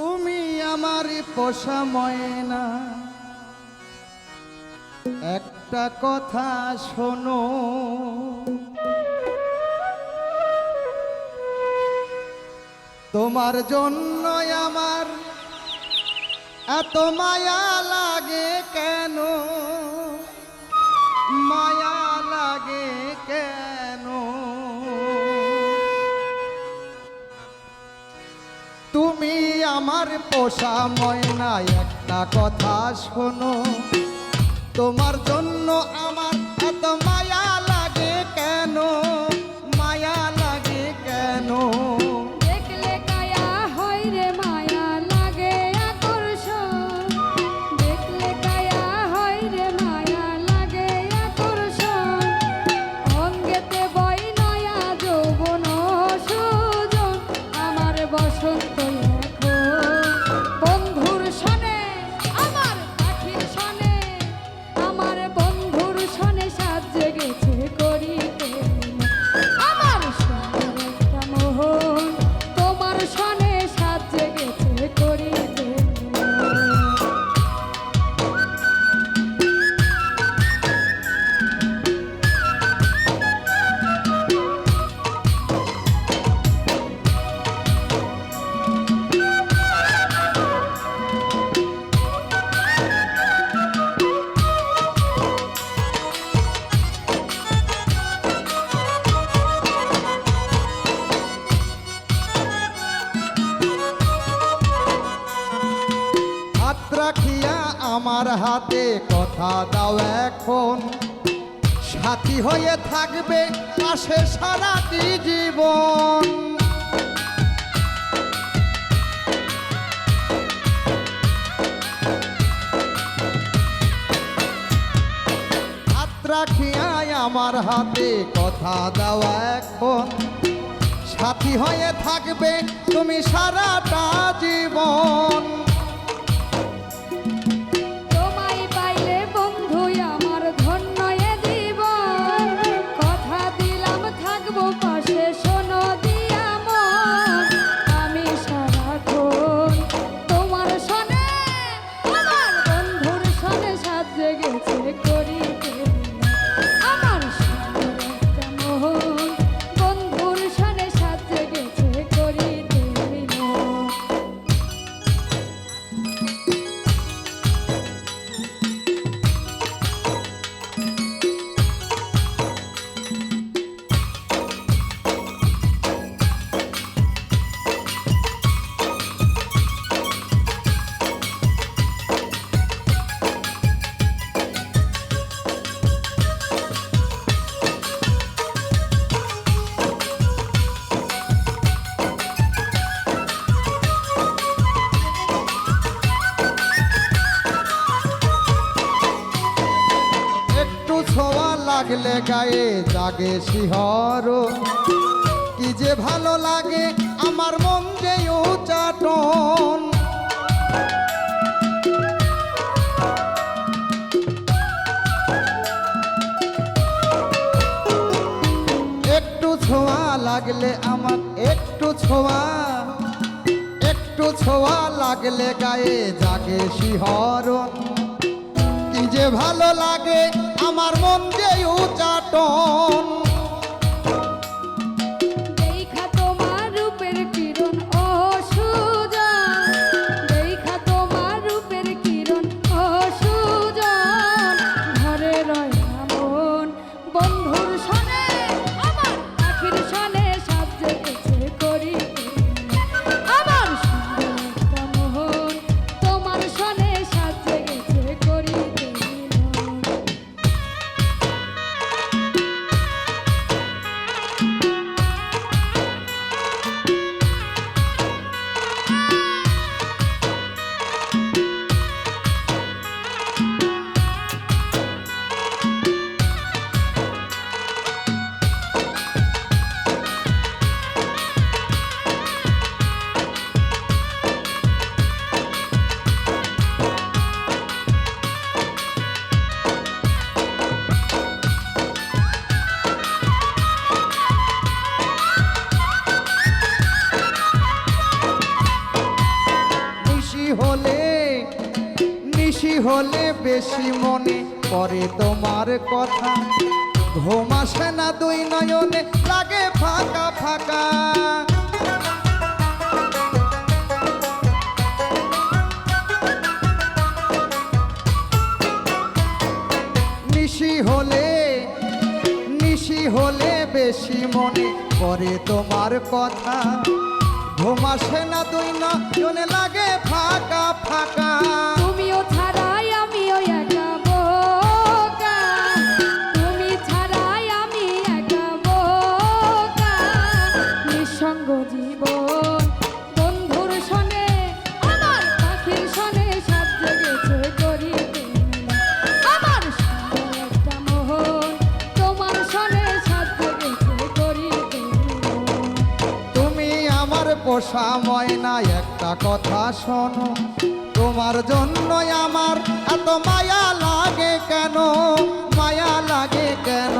তুমি আমার পোষা ময়না, একটা কথা শোনো, তোমার জন্য আমার এত মায়া লাগে কেন, মায়া লাগে কেন? তুমি আমার পোষা ময়না, একটা কথা শোনো, তোমার জন্য আমার এত মায়া লাগে কেন, মায়া লাগে কেন? দেখলে কায়া হয় রে মায়া লাগে আকর্ষণ, দেখলে কায়া হয় রে মায়া লাগে আকর্ষণ, অঙ্গেতে বই নয়া যৌবন সুজন, আমার বসন্ত এখন বন্ধুর সনে, আমার পাখির সনে, আমার বন্ধুর সনে সাজ জেগেছে করিতে আমার সুন্দর একটা মোহন, তোমার সনে সাজ জেগেছে করিতে। হাত রাখিয়া আমার হাতে কথা দাও এখন, সাথী হয়ে থাকবে পাশে সারাটি জীবন। হাত রাখিয়া আমার হাতে কথা দাও এখন, সাথী হয়ে থাকবে তুমি সারাটা জীবন। তোমায় পাইলে বন্ধু আমার ধন্য এ জীবন, কথা দিলাম থাকবো পাশে শোনো দিয়া মন, আমি সারাক্ষণ তোমার সনে, আমার বন্ধুর সনে সাজ জেগেছে করিতে আমার সুন্দর একটা মোহন, বন্ধুর সনে সাজ জেগেছে করিতে মিলন। একটু ছোঁয়া লাগলে গায়ে জাগে শিহরণ, কি যে ভালো লাগে আমার মন যে উচাটন। একটু ছোঁয়া লাগলে আমার, একটু ছোঁয়া, একটু ছোঁয়া লাগলে গায়ে জাগে শিহরণ, কি যে ভালো লাগে আমার মন যে উচাটন। দেখা তোমার রূপের কিরণ ও সুজন, দেখা তোমার রূপের কিরণ ও সুজন, ঘরে রয় মন বন্ধুর সনে, আমার পাখির সনে সাজ জেগেছে করিতে আমার সুন্দর একটা মোহন, তোমার সনে সাজ জেগেছে করিতে মিলন। হলে বেশি মনে পড়ে তোমার কথা, ঘুম আসে না দুই নয়নে লাগে ফাঁকা ফাঁকা। নিশি হলে বেশি মনে পড়ে তোমার কথা, ঘুম আসে না দুই নয়নে লাগে ফাঁকা ফাঁকা। তুমিও ছাড়াই আমিও একা বোকা, তুমি ছাড়াই আমি একা বোকা। নিঃসঙ্গ জীবন বন্ধুর সনে, আমার পাখির সনে সাত জেগেছে করিতে মিলন। আমার সুন্দর একটা মোহন তোমার সনে সাত জেগেছে করিতে মিলন। তুমি আমার পোষা ময়না একটা কথা শোনো, তোমার জন্য আমার এত মায়া লাগে কেন, মায়া লাগে কেন।